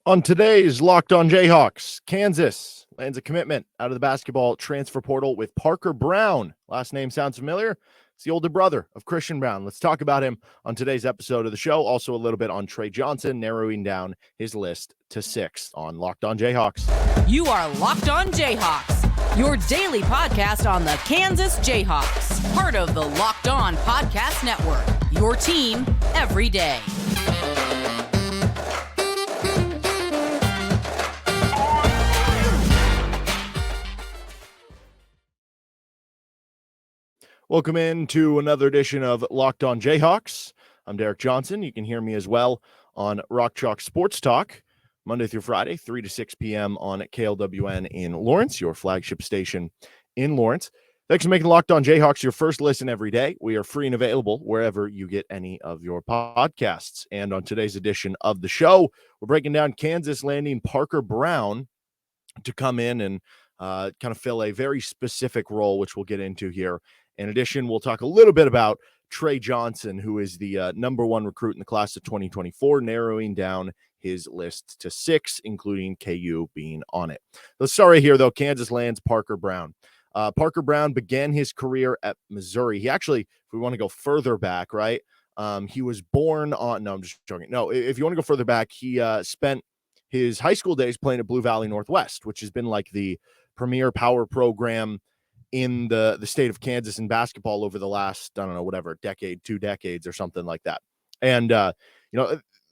On today's Locked On Jayhawks, Kansas lands a commitment out of the basketball transfer portal with Parker Braun. Last name sounds familiar. It's the older brother of Christian Braun. Let's talk about him on today's episode of the show. Also, a little bit on Tre Johnson, narrowing down his list to 6 on Locked On Jayhawks. You are Locked On Jayhawks, your daily podcast on the Kansas Jayhawks, part of the Locked On Podcast Network, your team every day. Welcome into another edition of Locked On Jayhawks. I'm Derek Johnson. You can hear me as well on Rock Chalk Sports Talk, Monday through Friday, 3 to 6 p.m. on KLWN in Lawrence, your flagship station in Lawrence. Thanks for making Locked On Jayhawks your first listen every day. We are free and available wherever you get any of your podcasts. And on today's edition of the show, we're breaking down Kansas landing Parker Braun to come in and kind of fill a very specific role, which we'll get into here. In addition, we'll talk a little bit about Tre Johnson, who is the number one recruit in the class of 2024, narrowing down his list to 6, including KU being on it. Let's start right here, though. Kansas lands Parker Braun. Parker Braun began his career at Missouri. He actually, if we want to go further back, right, he was born on – no, I'm just joking. No, if you want to go further back, he spent his high school days playing at Blue Valley Northwest, which has been like the premier power program in the state of Kansas in basketball over the last, I don't know, whatever, decade, 2 decades or something like that. And,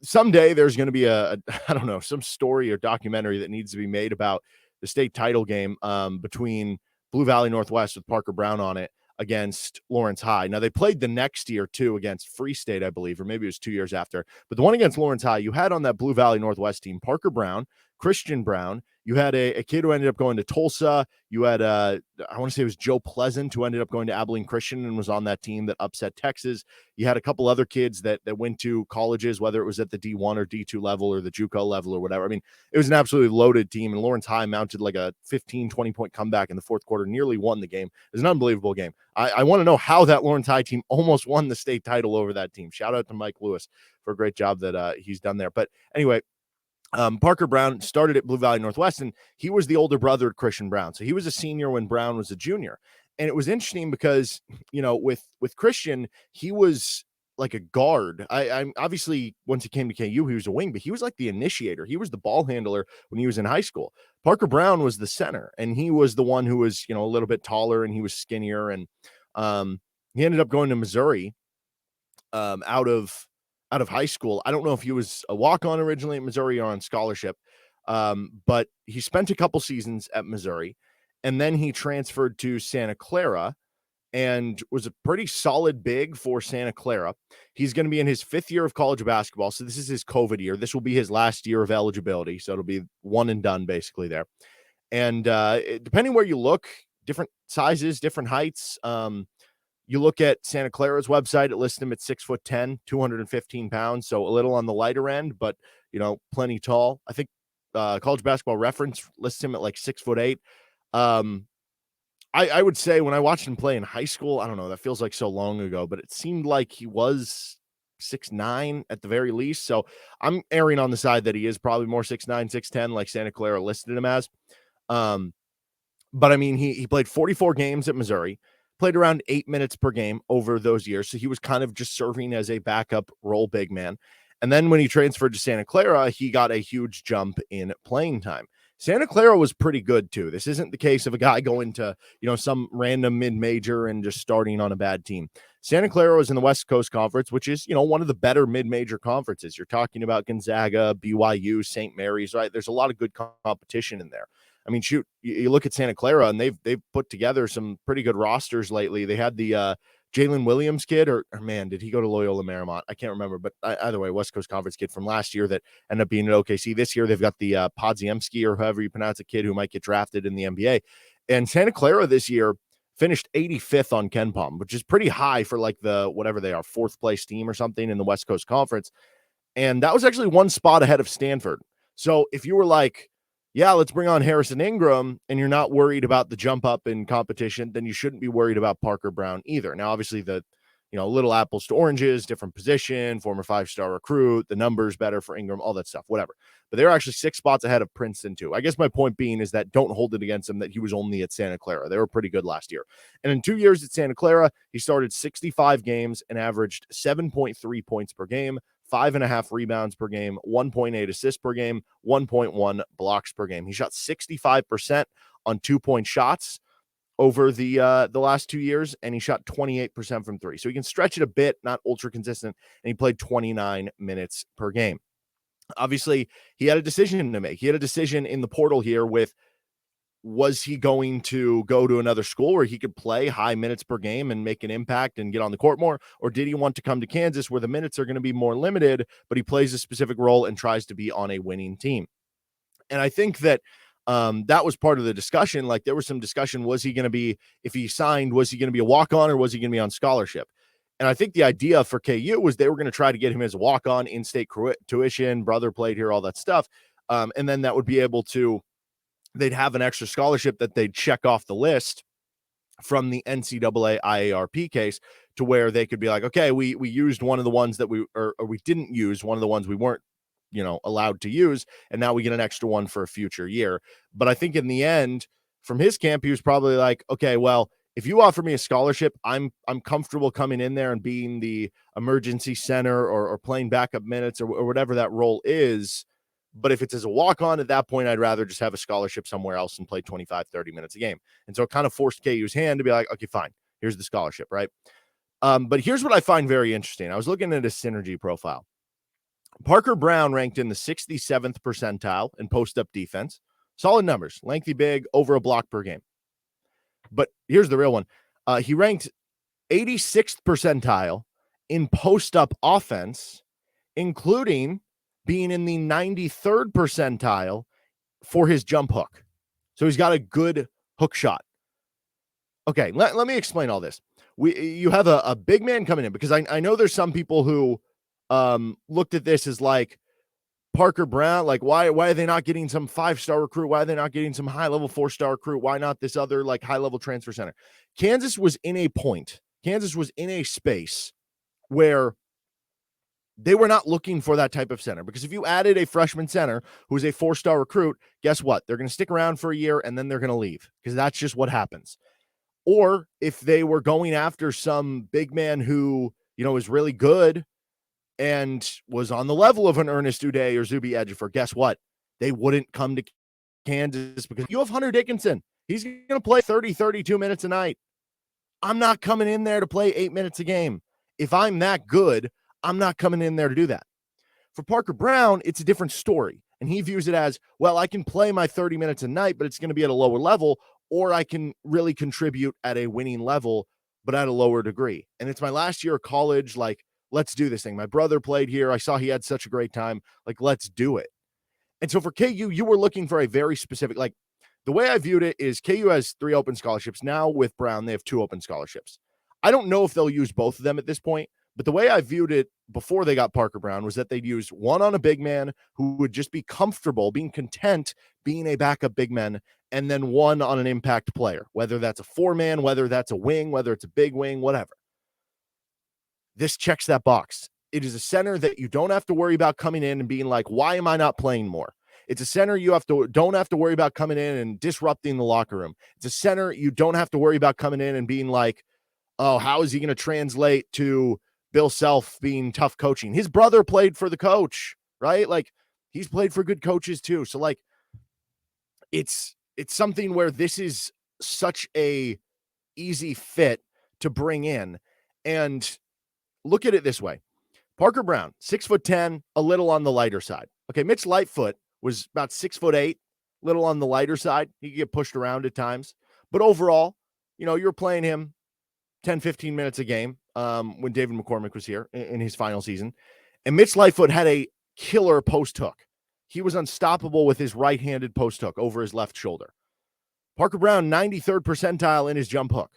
someday there's going to be I don't know, some story or documentary that needs to be made about the state title game between Blue Valley Northwest with Parker Braun on it against Lawrence High. Now, they played the next year, too, against Free State, I believe, or maybe it was 2 years after. But the one against Lawrence High, you had on that Blue Valley Northwest team Parker Braun, Christian Braun. You had a kid who ended up going to Tulsa. You had, I want to say it was Joe Pleasant, who ended up going to Abilene Christian and was on that team that upset Texas. You had a couple other kids that went to colleges, whether it was at the D1 or D2 level or the JUCO level or whatever. I mean, it was an absolutely loaded team, and Lawrence High mounted like a 15, 20-point comeback in the fourth quarter, nearly won the game. It was an unbelievable game. I want to know how that Lawrence High team almost won the state title over that team. Shout out to Mike Lewis for a great job that he's done there. But anyway, Parker Braun started at Blue Valley Northwest, and he was the older brother of Christian Braun. So he was a senior when Braun was a junior. And it was interesting because, with Christian, he was like a guard. I'm obviously, once he came to KU, he was a wing, but he was like the initiator. He was the ball handler when he was in high school. Parker Braun was the center, and he was the one who was, a little bit taller, and he was skinnier. And he ended up going to Missouri out of high school. I don't know if he was a walk-on originally at Missouri or on scholarship, but he spent a couple seasons at Missouri, and then he transferred to Santa Clara and was a pretty solid big for Santa Clara. He's going to be in his 5th year of college basketball, so this is his COVID year. This will be his last year of eligibility, so it'll be one and done basically there. And depending where you look, different sizes, different heights. You look at Santa Clara's website, it lists him at 6'10", 215 pounds. So a little on the lighter end, but, plenty tall. I think College Basketball Reference lists him at like 6'8". I would say when I watched him play in high school, I don't know, that feels like so long ago, but it seemed like he was 6'9" at the very least. So I'm erring on the side that he is probably more 6'9", 6'10", like Santa Clara listed him as. But I mean, he played 44 games at Missouri, played around 8 minutes per game over those years. So he was kind of just serving as a backup role big man. And then when he transferred to Santa Clara, he got a huge jump in playing time. Santa Clara was pretty good too. This isn't the case of a guy going to, some random mid-major and just starting on a bad team. Santa Clara was in the West Coast Conference, which is, one of the better mid-major conferences. You're talking about Gonzaga, BYU, St. Mary's, right? There's a lot of good competition in there. I mean, shoot, you look at Santa Clara, and they've put together some pretty good rosters lately. They had the Jalen Williams kid, or man, did he go to Loyola Marymount? I can't remember, but either way, West Coast Conference kid from last year that ended up being at OKC. This year, they've got the Podziemski, or however you pronounce a kid who might get drafted in the NBA. And Santa Clara this year finished 85th on KenPom, which is pretty high for like the, whatever they are, 4th place team or something in the West Coast Conference. And that was actually one spot ahead of Stanford. So if you were like, yeah, let's bring on Harrison Ingram, and you're not worried about the jump up in competition, then you shouldn't be worried about Parker Braun either. Now, obviously, the little apples to oranges, different position, former 5-star recruit, the numbers better for Ingram, all that stuff, whatever. But they're actually 6 spots ahead of Princeton too. I guess my point being is that don't hold it against him that he was only at Santa Clara. They were pretty good last year. And in 2 years at Santa Clara, he started 65 games and averaged 7.3 points per game, 5.5 rebounds per game, 1.8 assists per game, 1.1 blocks per game. He shot 65% on 2-point shots over the last 2 years, and he shot 28% from 3. So he can stretch it a bit, not ultra consistent, and he played 29 minutes per game. Obviously, he had a decision to make. He had a decision in the portal here with, was he going to go to another school where he could play high minutes per game and make an impact and get on the court more? Or did he want to come to Kansas where the minutes are going to be more limited, but he plays a specific role and tries to be on a winning team? And I think that that was part of the discussion. Like, there was some discussion, was he going to be, if he signed, was he going to be a walk-on or was he going to be on scholarship? And I think the idea for KU was they were going to try to get him as a walk-on, in-state tuition, brother played here, all that stuff. And then that would be able to, they'd have an extra scholarship that they'd check off the list from the NCAA IARP case to where they could be like, okay, we used one of the ones that we didn't use one of the ones we weren't allowed to use, and now we get an extra one for a future year. But I think in the end, from his camp, he was probably like, okay, well, if you offer me a scholarship, I'm comfortable coming in there and being the emergency center or playing backup minutes or whatever that role is. But if it's as a walk-on, at that point, I'd rather just have a scholarship somewhere else and play 25, 30 minutes a game. And so it kind of forced KU's hand to be like, okay, fine, here's the scholarship, right? But here's what I find very interesting. I was looking at his synergy profile. Parker Braun ranked in the 67th percentile in post-up defense. Solid numbers, lengthy big, over a block per game. But here's the real one. He ranked 86th percentile in post-up offense, including being in the 93rd percentile for his jump hook. So he's got a good hook shot. Okay, let me explain all this. You have a big man coming in, because I know there's some people who looked at this as like, Parker Braun, like, why are they not getting some 5-star recruit? Why are they not getting some high-level 4-star recruit? Why not this other like high-level transfer center? Kansas was in a space where they were not looking for that type of center, because if you added a freshman center who's a 4-star recruit, guess what? They're going to stick around for a year and then they're going to leave, because that's just what happens. Or if they were going after some big man who, is really good and was on the level of an Ernest Uday or Zuby Ejiofor, guess what? They wouldn't come to Kansas, because you have Hunter Dickinson. He's going to play 30, 32 minutes a night. I'm not coming in there to play 8 minutes a game. If I'm that good, I'm not coming in there to do that. For Parker Braun, it's a different story. And he views it as, well, I can play my 30 minutes a night, but it's going to be at a lower level, or I can really contribute at a winning level, but at a lower degree. And it's my last year of college. Like, let's do this thing. My brother played here. I saw he had such a great time. Like, let's do it. And so for KU, you were looking for a very specific, like, the way I viewed it is KU has 3 open scholarships. Now with Braun, they have 2 open scholarships. I don't know if they'll use both of them at this point, but the way I viewed it before they got Parker Braun was that they'd use one on a big man who would just be comfortable, being content being a backup big man, and then one on an impact player, whether that's a 4-man, whether that's a wing, whether it's a big wing, whatever. This checks that box. It is a center that you don't have to worry about coming in and being like, why am I not playing more? It's a center you don't have to worry about coming in and disrupting the locker room. It's a center you don't have to worry about coming in and being like, oh, how is he going to translate to Bill Self being tough coaching? His brother played for the coach, right? Like, he's played for good coaches too. So like, it's something where this is such a easy fit to bring in. And look at it this way. Parker Braun, 6'10", a little on the lighter side. Okay, Mitch Lightfoot was about 6'8", little on the lighter side. He could get pushed around at times. But overall, you're playing him 10, 15 minutes a game when David McCormick was here in his final season. And Mitch Lightfoot had a killer post hook. He was unstoppable with his right-handed post hook over his left shoulder. Parker Braun, 93rd percentile in his jump hook.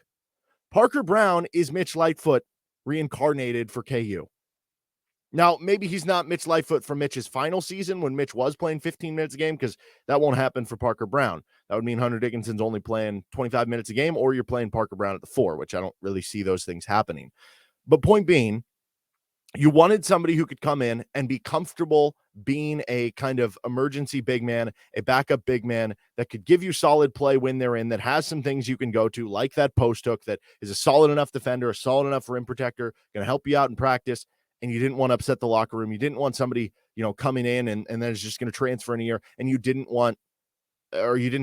Parker Braun is Mitch Lightfoot reincarnated for KU. Now, maybe he's not Mitch Lightfoot from Mitch's final season when Mitch was playing 15 minutes a game, because that won't happen for Parker Braun. That would mean Hunter Dickinson's only playing 25 minutes a game, or you're playing Parker Braun at the 4, which I don't really see those things happening. But point being, you wanted somebody who could come in and be comfortable being a kind of emergency big man, a backup big man that could give you solid play when they're in, that has some things you can go to, like that post hook, that is a solid enough defender, a solid enough rim protector, going to help you out in practice. And you didn't want to upset the locker room. You didn't want somebody, coming in and then is just going to transfer in a year. And you didn't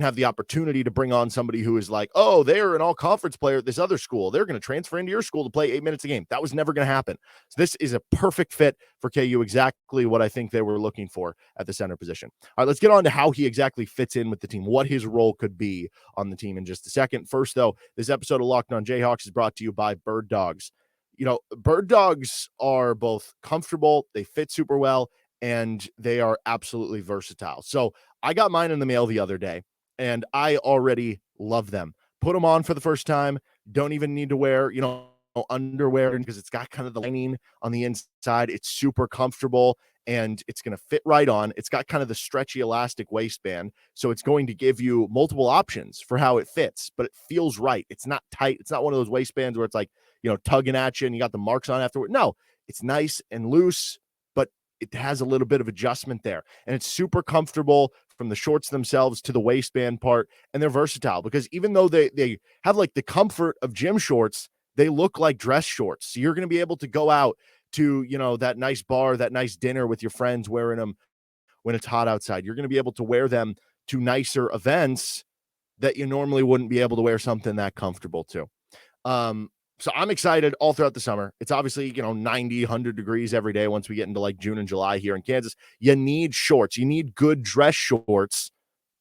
have the opportunity to bring on somebody who is like, oh, they're an all-conference player at this other school. They're going to transfer into your school to play 8 minutes a game. That was never going to happen. So this is a perfect fit for KU, exactly what I think they were looking for at the center position. All right, let's get on to how he exactly fits in with the team, what his role could be on the team in just a second. First, though, this episode of Locked On Jayhawks is brought to you by Birddogs. Birddogs are both comfortable, they fit super well, and they are absolutely versatile. So I got mine in the mail the other day, and I already love them. Put them on for the first time. Don't even need to wear, underwear, because it's got kind of the lining on the inside. It's super comfortable, and it's going to fit right on. It's got kind of the stretchy elastic waistband, so it's going to give you multiple options for how it fits, but it feels right. It's not tight. It's not one of those waistbands where it's like, tugging at you and you got the marks on afterward. No, it's nice and loose, but it has a little bit of adjustment there, and it's super comfortable from the shorts themselves to the waistband part. And they're versatile because even though they have like the comfort of gym shorts, they look like dress shorts. So you're going to be able to go out to, that nice bar, that nice dinner with your friends wearing them when it's hot outside. You're going to be able to wear them to nicer events that you normally wouldn't be able to wear something that comfortable to. So I'm excited all throughout the summer. It's obviously, 90, 100 degrees every day once we get into like June and July here in Kansas. You need shorts. You need good dress shorts.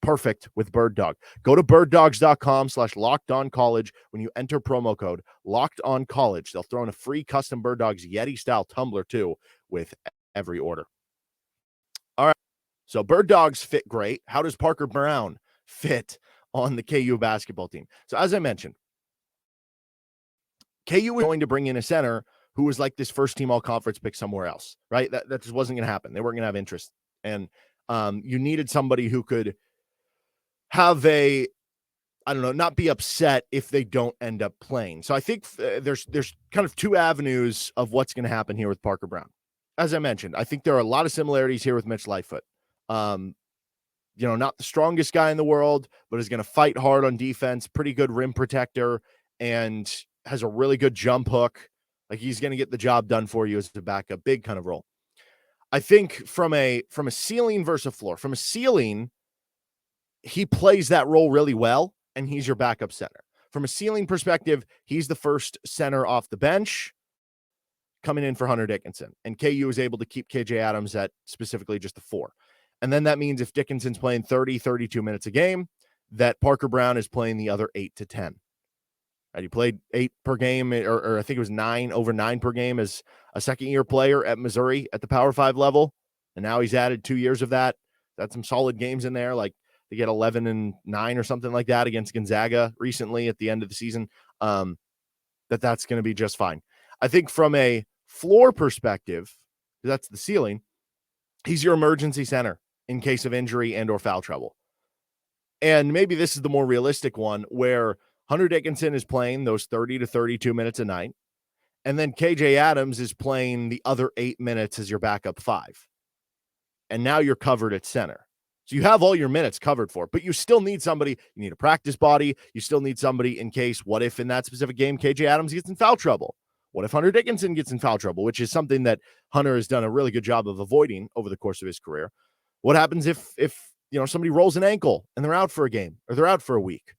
Perfect with Birddog. Go to birddogs.com/lockedoncollege. When you enter promo code LOCKEDONCollege, they'll throw in a free custom Birddogs Yeti style tumbler too with every order. All right. So Birddogs fit great. How does Parker Braun fit on the KU basketball team? So as I mentioned, KU was going to bring in a center who was like this first team all-conference pick somewhere else, right? That just wasn't going to happen. They weren't going to have interest. And you needed somebody who could have not be upset if they don't end up playing. So I think there's kind of two avenues of what's going to happen here with Parker Braun. As I mentioned, I think there are a lot of similarities here with Mitch Lightfoot. Not the strongest guy in the world, but is going to fight hard on defense, pretty good rim protector, and has a really good jump hook. Like he's going to get the job done for you as a backup, big kind of role. I think from a ceiling versus a floor, from a ceiling, he plays that role really well, and he's your backup center. From a ceiling perspective, he's the first center off the bench coming in for Hunter Dickinson, and KU is able to keep KJ Adams at specifically just the 4. And then that means if Dickinson's playing 30, 32 minutes a game, that Parker Braun is playing the other 8 to 10. He played 8 per game, or I think it was 9, over 9 per game as a second-year player at Missouri at the Power 5 level. And now he's added 2 years of that. That's some solid games in there. Like they get 11 and 9 or something like that against Gonzaga recently at the end of the season. That's going to be just fine. I think from a floor perspective, that's the ceiling, he's your emergency center in case of injury and or foul trouble. And maybe this is the more realistic one where Hunter Dickinson is playing those 30 to 32 minutes a night, and then KJ Adams is playing the other 8 minutes as your backup 5. And now you're covered at center. So you have all your minutes covered for, but you still need somebody. You need a practice body. You still need somebody in case, what if in that specific game, KJ Adams gets in foul trouble? What if Hunter Dickinson gets in foul trouble, which is something that Hunter has done a really good job of avoiding over the course of his career? What happens if somebody rolls an ankle and they're out for a game or they're out for a week?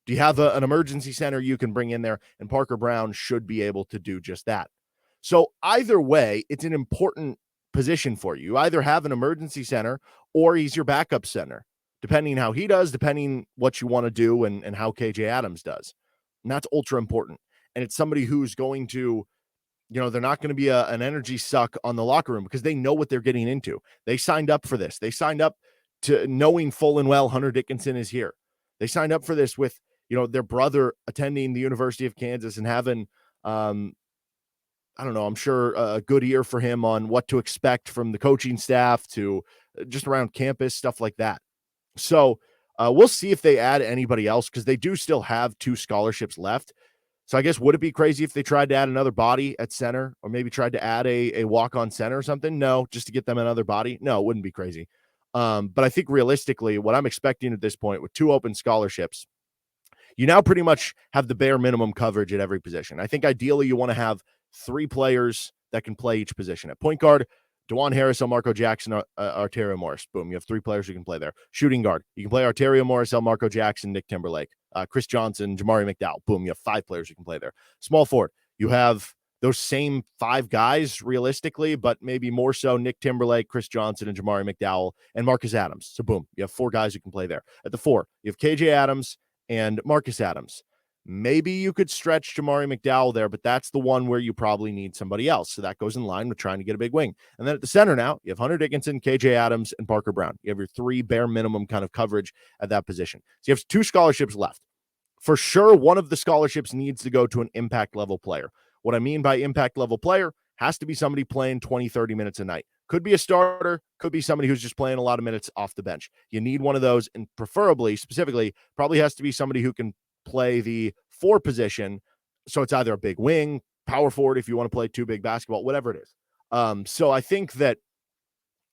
Do you have an emergency center you can bring in there? And Parker Braun should be able to do just that. So either way, it's an important position for you. You either have an emergency center or he's your backup center, depending how he does, depending what you want to do and how KJ Adams does. And that's ultra important. And it's somebody who's going to, they're not going to be an energy suck on the locker room because they know what they're getting into. They signed up for this. They signed up to knowing full and well Hunter Dickinson is here. They signed up for this with, their brother attending the University of Kansas and having, I'm sure a good ear for him on what to expect from the coaching staff to just around campus, stuff like that. So we'll see if they add anybody else because they do still have 2 scholarships left. So I guess would it be crazy if they tried to add another body at center, or maybe tried to add a walk-on center or something? No, just to get them another body? No, it wouldn't be crazy. But I think realistically, what I'm expecting at this point with 2 open scholarships, you now pretty much have the bare minimum coverage at every position. I think ideally you want to have 3 players that can play each position. At point guard, DeJuan Harris, Marco Jackson, Arterio Morris. Boom, you have 3 players who can play there. Shooting guard, you can play Arterio Morris, Marco Jackson, Nick Timberlake. Chris Johnson, Jamari McDowell. Boom, you have 5 players who can play there. Small forward, you have those same 5 guys realistically, but maybe more so Nick Timberlake, Chris Johnson, and Jamari McDowell, and Marcus Adams. So boom, you have 4 guys who can play there. At the 4, you have KJ Adams and Marcus Adams. Maybe you could stretch Jamari McDowell there, but that's the one where you probably need somebody else. So that goes in line with trying to get a big wing. And then at the center now, you have Hunter Dickinson, KJ Adams, and Parker Braun. You have your 3 bare minimum kind of coverage at that position. So you have 2 scholarships left. For sure, one of the scholarships needs to go to an impact level player. What I mean by impact level player has to be somebody playing 20, 30 minutes a night. Could be a starter, could be somebody who's just playing a lot of minutes off the bench. You need one of those, and preferably, specifically, probably has to be somebody who can play the 4 position. So it's either a big wing, power forward, if you want to play 2 big basketball, whatever it is. So I think that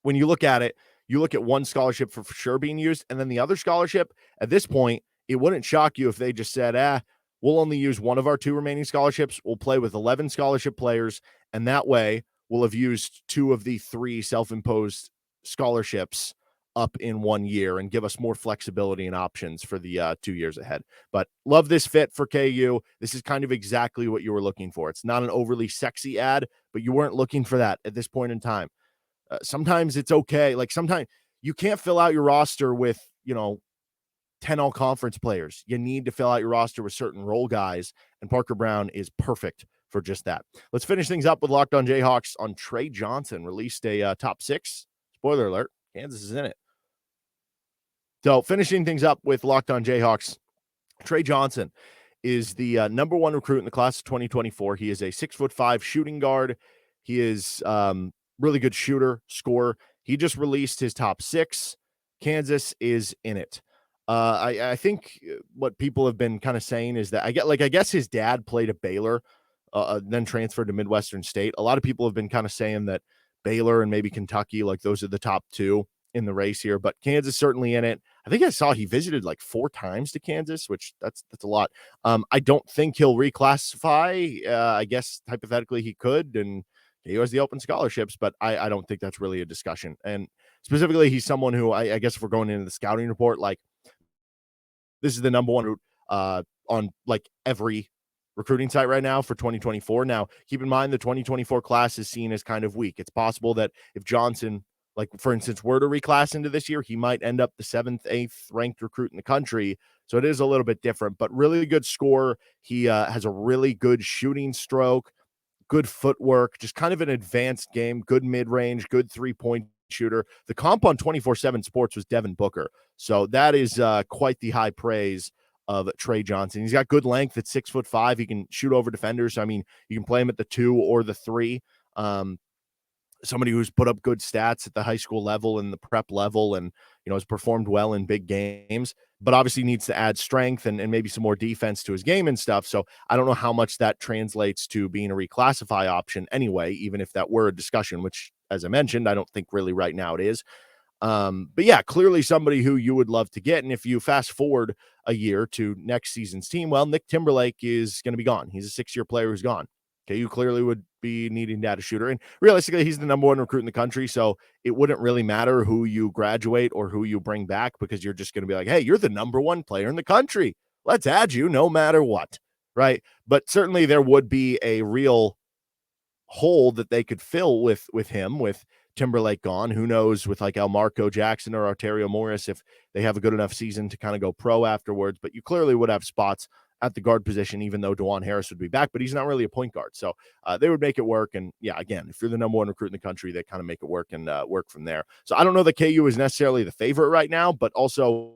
when you look at it, you look at one scholarship for sure being used, and then the other scholarship, at this point, it wouldn't shock you if they just said, we'll only use one of our 2 remaining scholarships. We'll play with 11 scholarship players, and that way we'll have used 2 of the 3 self-imposed scholarships up in 1 year and give us more flexibility and options for the 2 years ahead. But love this fit for KU. This is kind of exactly what you were looking for. It's not an overly sexy ad, but you weren't looking for that at this point in time. Sometimes it's okay. Like sometimes you can't fill out your roster with, 10 all-conference players. You need to fill out your roster with certain role guys, and Parker Braun is perfect for just that. Let's finish things up with Locked On Jayhawks on Tre Johnson. Released a top 6. Spoiler alert, Kansas is in it. So finishing things up with Locked On Jayhawks, Tre Johnson is the number 1 recruit in the class of 2024. He is a 6'5" shooting guard. He is really good shooter, scorer. He just released his top 6. Kansas is in it. I think what people have been kind of saying is that I guess his dad played at Baylor, then transferred to Midwestern State. A lot of people have been kind of saying that Baylor and maybe Kentucky, like those are the top 2 in the race here, but Kansas certainly in it. I think I saw he visited like 4 times to Kansas, which that's a lot. I don't think he'll reclassify. I guess hypothetically he could, and he has the open scholarships, but I don't think that's really a discussion. And specifically, he's someone who I guess if we're going into the scouting report, like this is the number 1 route on like every recruiting site right now for 2024. Now, keep in mind the 2024 class is seen as kind of weak. It's possible that if Johnson, like for instance, were to reclass into this year, he might end up the 7th, 8th ranked recruit in the country. So it is a little bit different, but really good scorer. He has a really good shooting stroke, good footwork, just kind of an advanced game, good mid-range, good 3-point shooter. The comp on 24/7 Sports was Devin Booker. So that is quite the high praise of Tre Johnson. He's got good length at 6'5". He can shoot over defenders. I mean, you can play him at the 2 or the 3. Somebody who's put up good stats at the high school level and the prep level and, has performed well in big games, but obviously needs to add strength and maybe some more defense to his game and stuff. So I don't know how much that translates to being a reclassify option anyway, even if that were a discussion, which, as I mentioned, I don't think really right now it is. But yeah, clearly somebody who you would love to get. And if you fast forward a year to next season's team, well, Nick Timberlake is going to be gone. He's a 6-year player who's gone. Okay, you clearly would be needing to add a shooter. And realistically, he's the number 1 recruit in the country, so it wouldn't really matter who you graduate or who you bring back because you're just going to be like, hey, you're the number 1 player in the country. Let's add you no matter what, right? But certainly there would be a real hole that they could fill with him, with Timberlake gone. Who knows with like Marco Jackson or Arterio Morris if they have a good enough season to kind of go pro afterwards. But you clearly would have spots at the guard position, even though DeJuan Harris would be back, but he's not really a point guard. So they would make it work. And yeah, again, if you're the number 1 recruit in the country, they kind of make it work and work from there. So I don't know that KU is necessarily the favorite right now, but also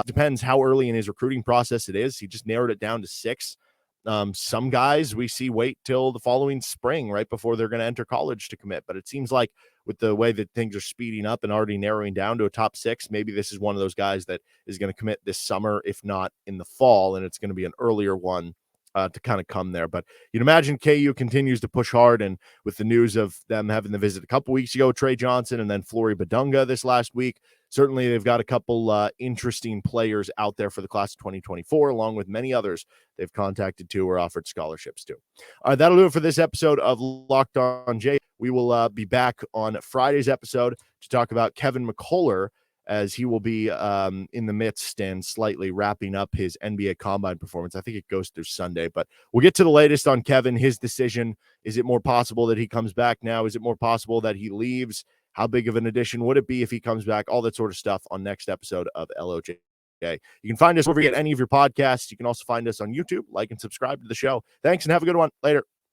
depends how early in his recruiting process it is. He just narrowed it down to 6. Some guys we see wait till the following spring, right before they're going to enter college to commit. But it seems like with the way that things are speeding up and already narrowing down to a top 6, maybe this is one of those guys that is going to commit this summer, if not in the fall, and it's going to be an earlier one to kind of come there. But you'd imagine KU continues to push hard, and with the news of them having the visit a couple weeks ago, Tre Johnson, and then Flory Badunga this last week, certainly they've got a couple interesting players out there for the class of 2024, along with many others they've contacted to or offered scholarships to. All right, that'll do it for this episode of Locked On Jay. We will be back on Friday's episode to talk about Kevin McCullough, as he will be in the midst and slightly wrapping up his NBA Combine performance. I think it goes through Sunday, but we'll get to the latest on Kevin, his decision. Is it more possible that he comes back now? Is it more possible that he leaves? How big of an addition would it be if he comes back? All that sort of stuff on next episode of LOJ. You can find us wherever you get any of your podcasts. You can also find us on YouTube. Like and subscribe to the show. Thanks, and have a good one. Later.